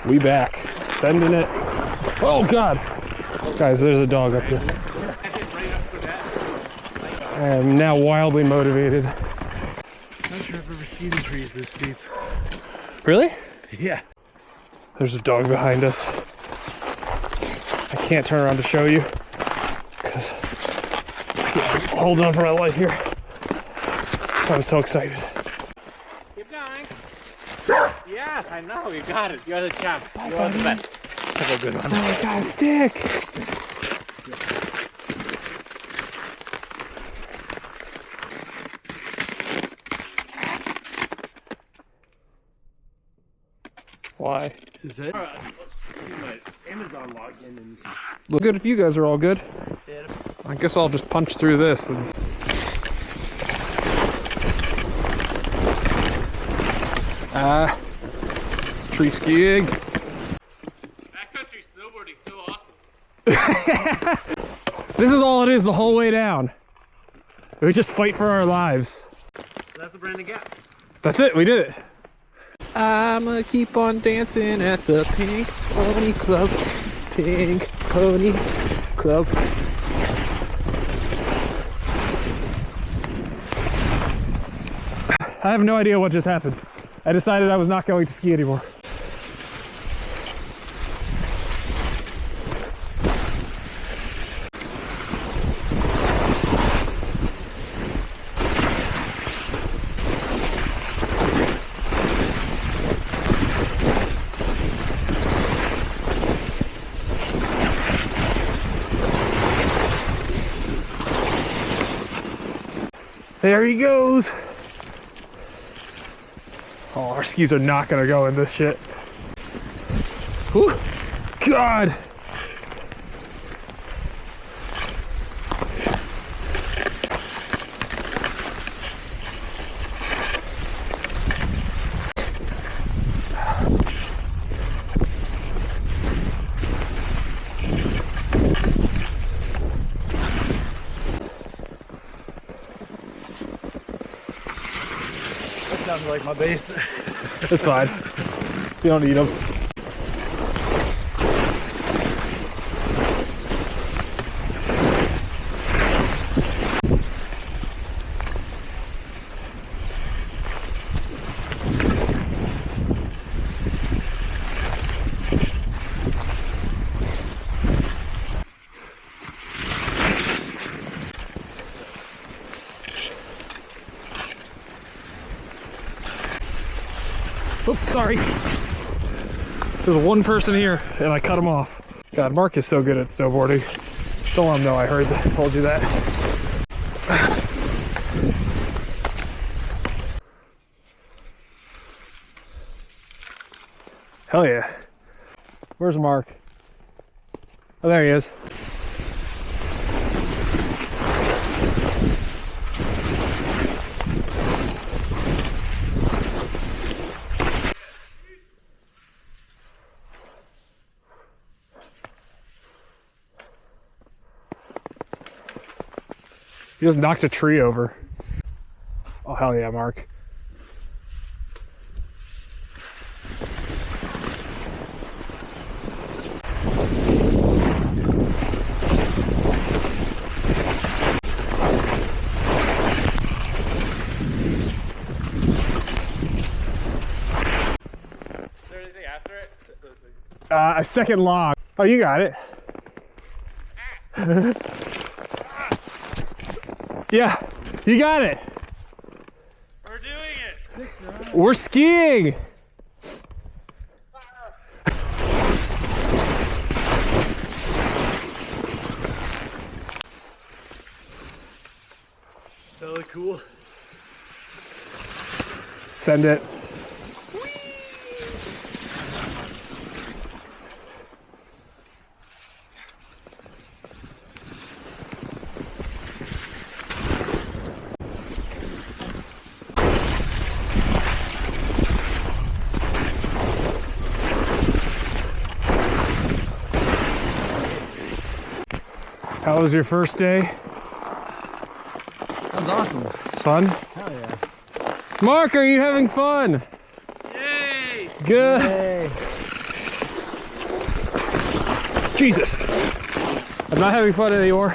We back. Sending it. Oh God. Guys, there's a dog up there. I am now wildly motivated. I'm not sure I've ever skied in trees this steep. Really? Yeah. There's a dog behind us. I can't turn around to show you because I'm holding on for my life here. I'm so excited. Keep going. Yes, I know. You got it. You're the champ. You're the best. Have a good one. Oh, I got a stick. Why? Is it? Alright, let's do my Amazon login and Look good if you guys are all good. yeah. I guess I'll just punch through this. And... tree skiing. Backcountry snowboarding so awesome. This is all it is the whole way down. We just fight for our lives. That's the Brandon Gap. That's it, we did it. I'm gonna keep on dancing at the Pink Pony Club. Pink Pony Club. I have no idea what just happened. I decided I was not going to ski anymore. There he goes. Oh, our skis are not gonna go in this shit. Whew. God. Sounds like my base. It's fine. You don't need them. Oops, sorry. There's one person here and I cut him off. God, Mark is so good at snowboarding. Don't let him know I heard that, told you that. Hell yeah. Where's Mark? Oh, there he is. He just knocked a tree over. Oh, hell yeah, Mark. Is there anything after it? A second log. Oh, you got it. Yeah, you got it. We're doing it. We're skiing. Really cool. Send it. How was your first day? That was awesome. It's fun? Hell yeah. Mark, are you having fun? Yay! Good. Yay. Jesus. I'm not having fun anymore.